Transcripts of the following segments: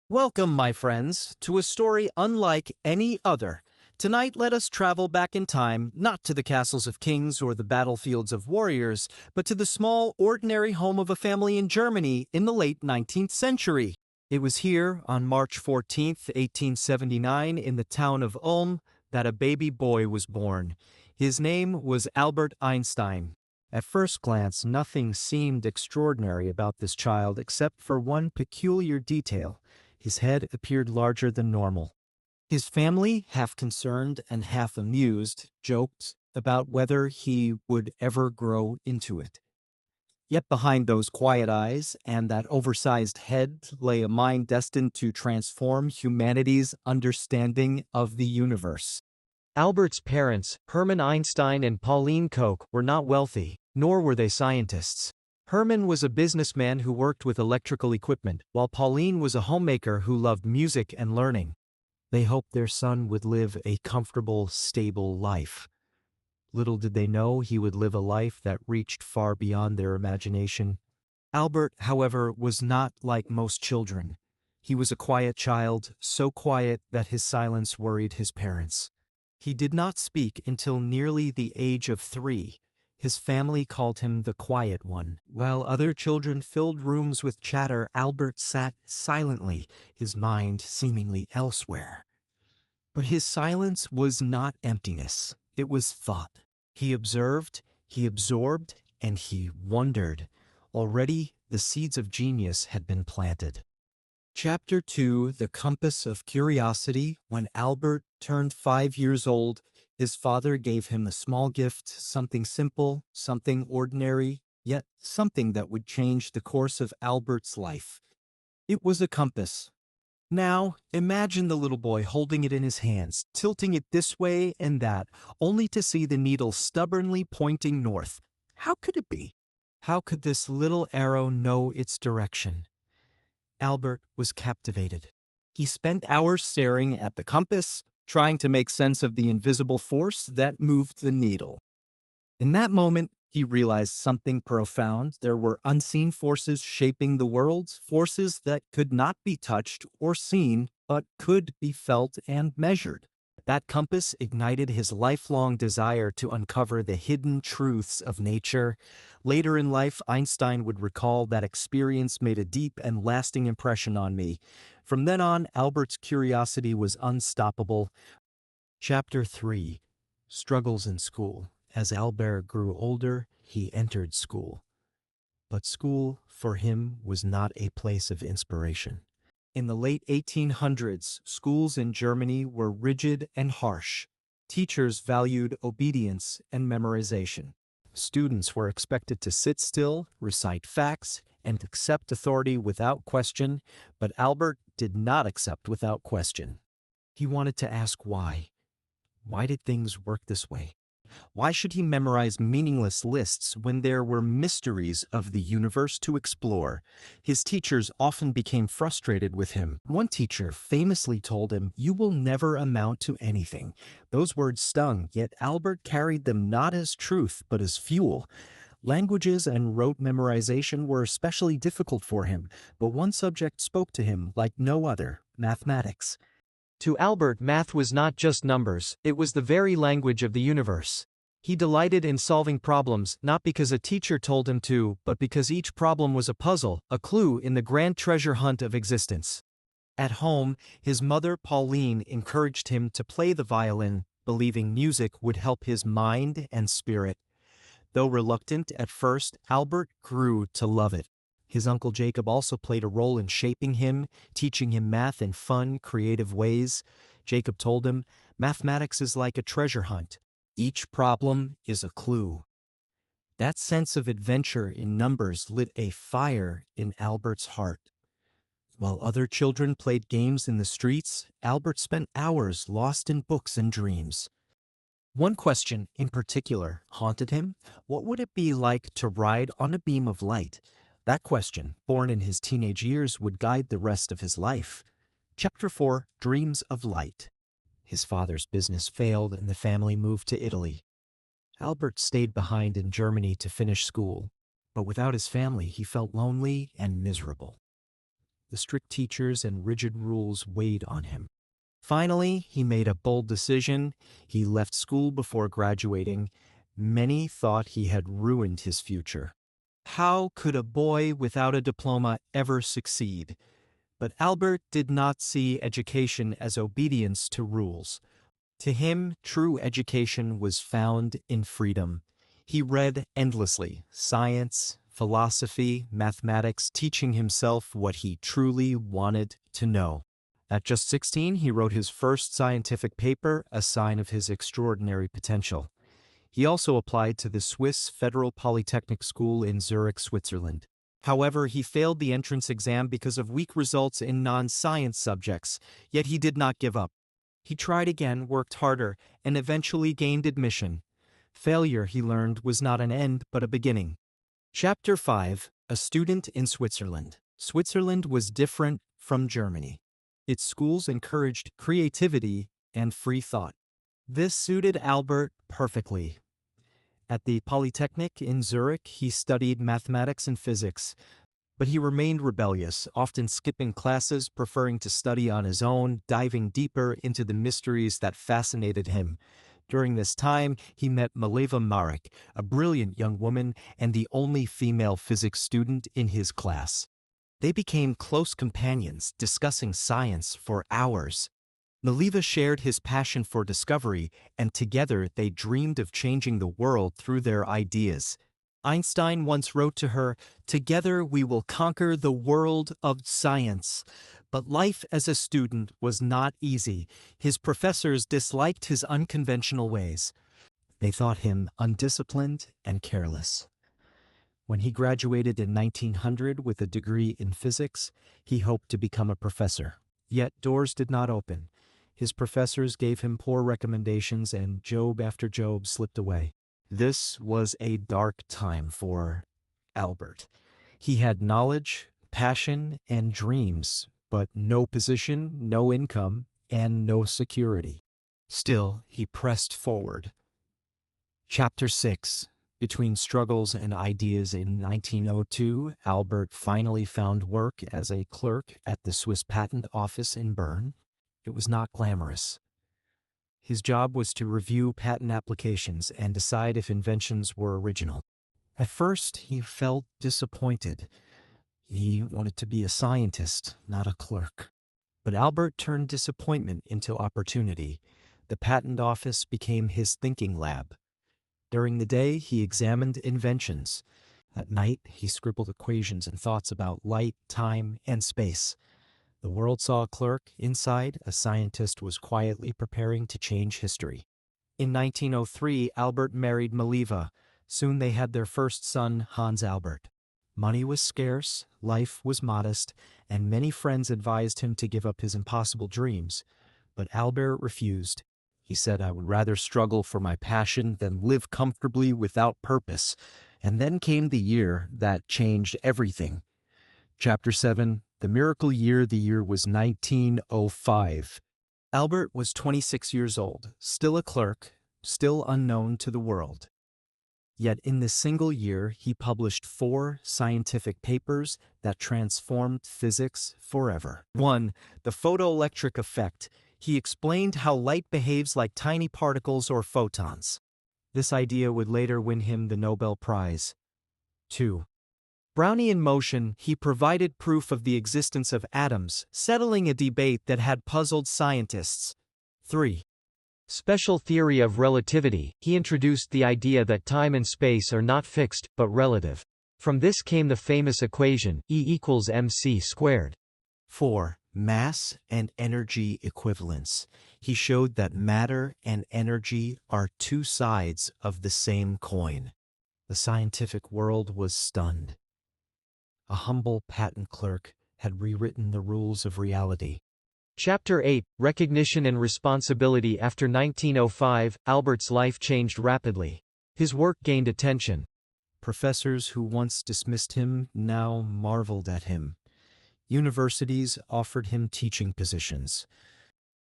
Welcome, my friends, to a story unlike any other. Tonight, let us travel back in time, not to the castles of kings or the battlefields of warriors, but to the small, ordinary home of a family in Germany in the late 19th century. It was here, on March 14th, 1879, in the town of Ulm, that a baby boy was born. His name was Albert Einstein. At first glance, nothing seemed extraordinary about this child except for one peculiar detail. His head appeared larger than normal. His family, half concerned and half amused, joked about whether he would ever grow into it. Yet behind those quiet eyes and that oversized head lay a mind destined to transform humanity's understanding of the universe. Albert's parents, Hermann Einstein and Pauline Koch, were not wealthy, nor were they scientists. Hermann was a businessman who worked with electrical equipment, while Pauline was a homemaker who loved music and learning. They hoped their son would live a comfortable, stable life. Little did they know he would live a life that reached far beyond their imagination. Albert, however, was not like most children. He was a quiet child, so quiet that his silence worried his parents. He did not speak until nearly the age of 3. His family called him the quiet one. While other children filled rooms with chatter, Albert sat silently, his mind seemingly elsewhere. But his silence was not emptiness. It was thought. He observed, he absorbed, and he wondered. Already, the seeds of genius had been planted. Chapter 2, The Compass of Curiosity. When Albert turned 5 years old, his father gave him a small gift, something simple, something ordinary, yet something that would change the course of Albert's life. It was a compass. Now, imagine the little boy holding it in his hands, tilting it this way and that, only to see the needle stubbornly pointing north. How could it be? How could this little arrow know its direction? Albert was captivated. He spent hours staring at the compass, trying to make sense of the invisible force that moved the needle. In that moment, he realized something profound. There were unseen forces shaping the world, forces that could not be touched or seen, but could be felt and measured. That compass ignited his lifelong desire to uncover the hidden truths of nature. Later in life, Einstein would recall that experience made a deep and lasting impression on me. From then on, Albert's curiosity was unstoppable. Chapter 3, Struggles in School. As Albert grew older, he entered school. But school, for him, was not a place of inspiration. In the late 1800s, schools in Germany were rigid and harsh. Teachers valued obedience and memorization. Students were expected to sit still, recite facts, and accept authority without question, but Albert did not accept without question. He wanted to ask why. Why did things work this way? Why should he memorize meaningless lists when there were mysteries of the universe to explore? His teachers often became frustrated with him. One teacher famously told him, "You will never amount to anything." Those words stung, yet Albert carried them not as truth, but as fuel. Languages and rote memorization were especially difficult for him, but one subject spoke to him like no other: mathematics. To Albert, math was not just numbers, it was the very language of the universe. He delighted in solving problems, not because a teacher told him to, but because each problem was a puzzle, a clue in the grand treasure hunt of existence. At home, his mother Pauline encouraged him to play the violin, believing music would help his mind and spirit. Though reluctant at first, Albert grew to love it. His uncle Jacob also played a role in shaping him, teaching him math in fun, creative ways. Jacob told him, "Mathematics is like a treasure hunt. Each problem is a clue." That sense of adventure in numbers lit a fire in Albert's heart. While other children played games in the streets, Albert spent hours lost in books and dreams. One question in particular haunted him. What would it be like to ride on a beam of light? That question, born in his teenage years, would guide the rest of his life. Chapter 4, Dreams of Light. His father's business failed and the family moved to Italy. Albert stayed behind in Germany to finish school, but without his family he felt lonely and miserable. The strict teachers and rigid rules weighed on him. Finally, he made a bold decision. He left school before graduating. Many thought he had ruined his future. How could a boy without a diploma ever succeed? But Albert did not see education as obedience to rules. To him, true education was found in freedom. He read endlessly, science, philosophy, mathematics, teaching himself what he truly wanted to know. At just 16, he wrote his first scientific paper, a sign of his extraordinary potential. He also applied to the Swiss Federal Polytechnic School in Zurich, Switzerland. However, he failed the entrance exam because of weak results in non-science subjects, yet he did not give up. He tried again, worked harder, and eventually gained admission. Failure, he learned, was not an end but a beginning. Chapter 5: A Student in Switzerland. Switzerland was different from Germany. Its schools encouraged creativity and free thought. This suited Albert perfectly. At the Polytechnic in Zurich, he studied mathematics and physics, but he remained rebellious, often skipping classes, preferring to study on his own, diving deeper into the mysteries that fascinated him. During this time, he met Mileva Marek, a brilliant young woman and the only female physics student in his class. They became close companions, discussing science for hours. Mileva shared his passion for discovery, and together they dreamed of changing the world through their ideas. Einstein once wrote to her, "Together we will conquer the world of science." But life as a student was not easy. His professors disliked his unconventional ways. They thought him undisciplined and careless. When he graduated in 1900 with a degree in physics, he hoped to become a professor. Yet doors did not open. His professors gave him poor recommendations, and job after job slipped away. This was a dark time for Albert. He had knowledge, passion, and dreams, but no position, no income, and no security. Still, he pressed forward. Chapter 6: Between struggles and ideas. In 1902, Albert finally found work as a clerk at the Swiss Patent Office in Bern. It was not glamorous. His job was to review patent applications and decide if inventions were original. At first, he felt disappointed. He wanted to be a scientist, not a clerk. But Albert turned disappointment into opportunity. The patent office became his thinking lab. During the day, he examined inventions. At night, he scribbled equations and thoughts about light, time, and space. The world saw a clerk. Inside, a scientist was quietly preparing to change history. In 1903, Albert married Mileva. Soon they had their first son, Hans Albert. Money was scarce, life was modest, and many friends advised him to give up his impossible dreams. But Albert refused. He said, "I would rather struggle for my passion than live comfortably without purpose." And then came the year that changed everything. Chapter 7: The Miracle Year. The year was 1905. Albert was 26 years old, still a clerk, still unknown to the world. Yet in this single year, he published 4 scientific papers that transformed physics forever. 1. The photoelectric effect. He explained how light behaves like tiny particles or photons. This idea would later win him the Nobel Prize. 2. Brownian motion. He provided proof of the existence of atoms, settling a debate that had puzzled scientists. 3. Special theory of relativity. He introduced the idea that time and space are not fixed, but relative. From this came the famous equation, E=mc². 4. Mass and energy equivalence. He showed that matter and energy are 2 sides of the same coin. The scientific world was stunned. A humble patent clerk had rewritten the rules of reality. Chapter 8: Recognition and Responsibility. After 1905, Albert's life changed rapidly. His work gained attention. Professors who once dismissed him now marveled at him. Universities offered him teaching positions.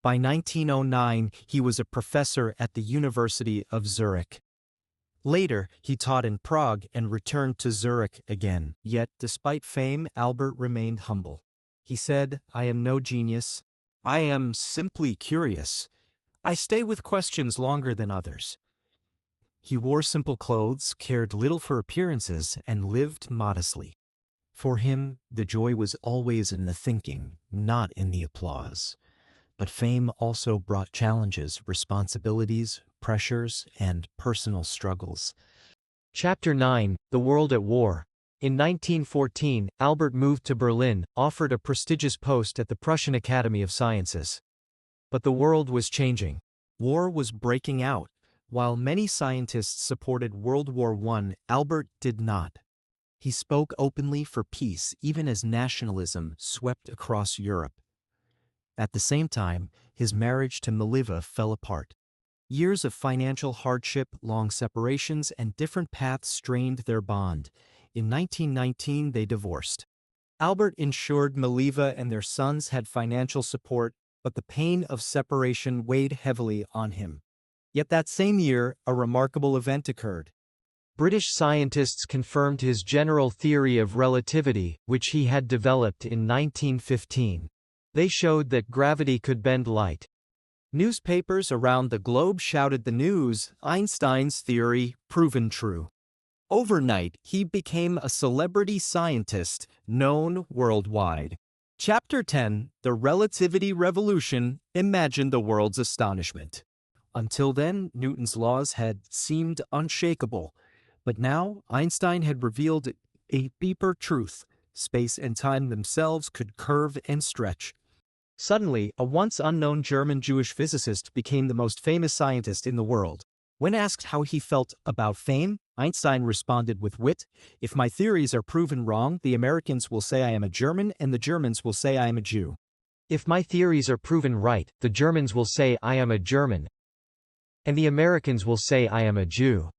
By 1909, he was a professor at the University of Zurich. Later, he taught in Prague and returned to Zurich again. Yet, despite fame, Albert remained humble. He said, "I am no genius. I am simply curious. I stay with questions longer than others." He wore simple clothes, cared little for appearances, and lived modestly. For him, the joy was always in the thinking, not in the applause. But fame also brought challenges, responsibilities, pressures, and personal struggles. Chapter 9: The World at War. In 1914, Albert moved to Berlin, offered a prestigious post at the Prussian Academy of Sciences. But the world was changing. War was breaking out. While many scientists supported World War I, Albert did not. He spoke openly for peace even as nationalism swept across Europe. At the same time, his marriage to Mileva fell apart. Years of financial hardship, long separations, and different paths strained their bond. In 1919, they divorced. Albert ensured Mileva and their sons had financial support, but the pain of separation weighed heavily on him. Yet that same year, a remarkable event occurred. British scientists confirmed his general theory of relativity, which he had developed in 1915. They showed that gravity could bend light. Newspapers around the globe shouted the news: Einstein's theory proven true. Overnight, he became a celebrity scientist, known worldwide. Chapter 10: The Relativity Revolution. Imagine the world's astonishment. Until then, Newton's laws had seemed unshakable. But now, Einstein had revealed a deeper truth. Space and time themselves could curve and stretch. Suddenly, a once unknown German Jewish physicist became the most famous scientist in the world. When asked how he felt about fame, Einstein responded with wit, "If my theories are proven wrong, the Americans will say I am a German and the Germans will say I am a Jew. If my theories are proven right, the Germans will say I am a German, and the Americans will say I am a Jew."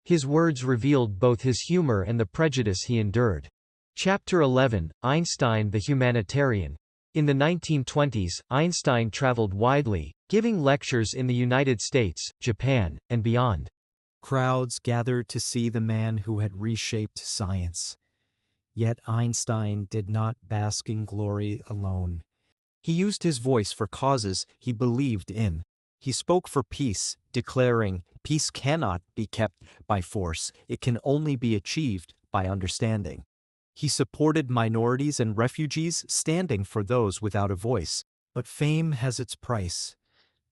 His words revealed both his humor and the prejudice he endured. Chapter 11: Einstein the Humanitarian. In the 1920s, Einstein traveled widely, giving lectures in the United States, Japan, and beyond. Crowds gathered to see the man who had reshaped science. Yet Einstein did not bask in glory alone. He used his voice for causes he believed in. He spoke for peace, declaring, "Peace cannot be kept by force, it can only be achieved by understanding." He supported minorities and refugees, standing for those without a voice. But fame has its price.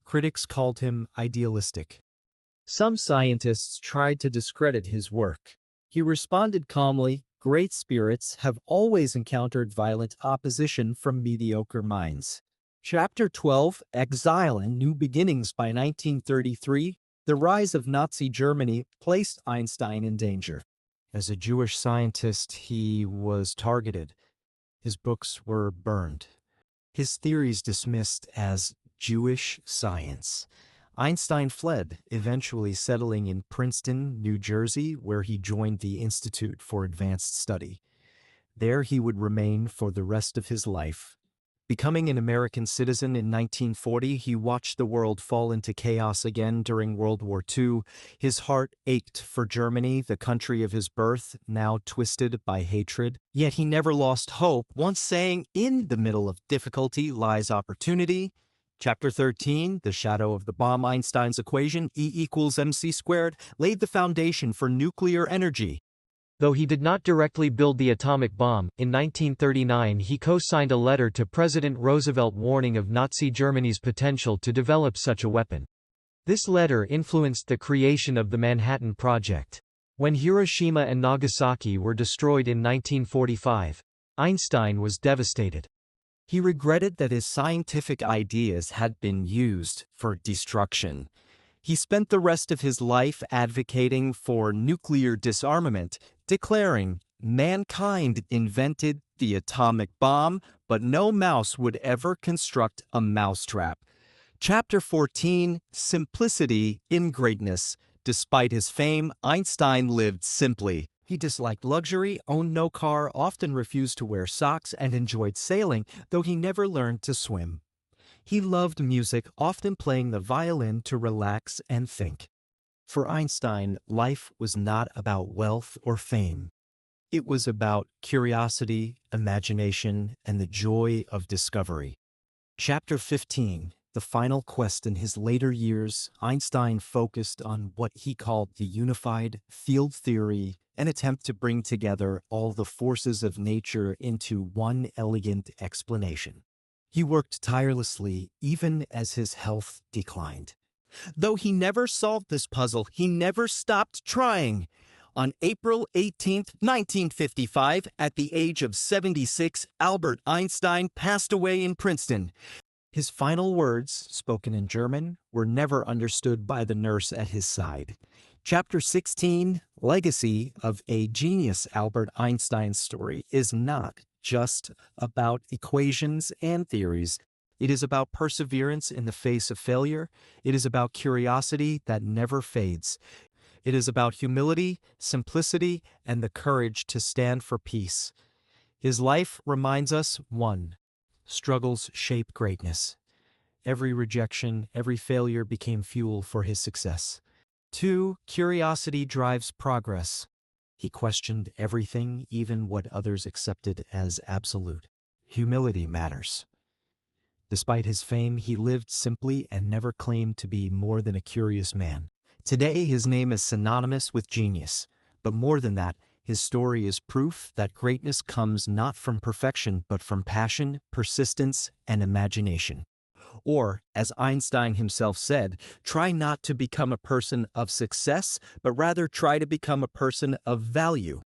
Critics called him idealistic. Some scientists tried to discredit his work. He responded calmly, "Great spirits have always encountered violent opposition from mediocre minds." Chapter 12: Exile and New Beginnings. By 1933, the rise of Nazi Germany placed Einstein in danger. As a Jewish scientist, he was targeted. His books were burned. His theories dismissed as Jewish science. Einstein fled, eventually settling in Princeton, New Jersey, where he joined the Institute for Advanced Study. There he would remain for the rest of his life. Becoming an American citizen in 1940, he watched the world fall into chaos again during World War II. His heart ached for Germany, the country of his birth, now twisted by hatred. Yet he never lost hope, once saying, "In the middle of difficulty lies opportunity." Chapter 13, The Shadow of the Bomb. Einstein's equation, E=mc², laid the foundation for nuclear energy. Though he did not directly build the atomic bomb, in 1939 he co-signed a letter to President Roosevelt warning of Nazi Germany's potential to develop such a weapon. This letter influenced the creation of the Manhattan Project. When Hiroshima and Nagasaki were destroyed in 1945, Einstein was devastated. He regretted that his scientific ideas had been used for destruction. He spent the rest of his life advocating for nuclear disarmament, declaring, "Mankind invented the atomic bomb, but no mouse would ever construct a mousetrap." Chapter 14: Simplicity in Greatness. Despite his fame, Einstein lived simply. He disliked luxury, owned no car, often refused to wear socks, and enjoyed sailing, though he never learned to swim. He loved music, often playing the violin to relax and think. For Einstein, life was not about wealth or fame. It was about curiosity, imagination, and the joy of discovery. Chapter 15, the final quest. In his later years, Einstein focused on what he called the unified field theory, an attempt to bring together all the forces of nature into one elegant explanation. He worked tirelessly even as his health declined. Though he never solved this puzzle, he never stopped trying. On April 18, 1955, at the age of 76, Albert Einstein passed away in Princeton. His final words, spoken in German, were never understood by the nurse at his side. Chapter 16, Legacy of a Genius. Albert Einstein's story is not just about equations and theories. It is about perseverance in the face of failure. It is about curiosity that never fades. It is about humility, simplicity, and the courage to stand for peace. His life reminds us, 1. Struggles shape greatness. Every rejection, every failure became fuel for his success. 2. Curiosity drives progress. He questioned everything, even what others accepted as absolute. Humility matters. Despite his fame, he lived simply and never claimed to be more than a curious man. Today, his name is synonymous with genius. But more than that, his story is proof that greatness comes not from perfection, but from passion, persistence, and imagination. Or, as Einstein himself said, try not to become a person of success, but rather try to become a person of value.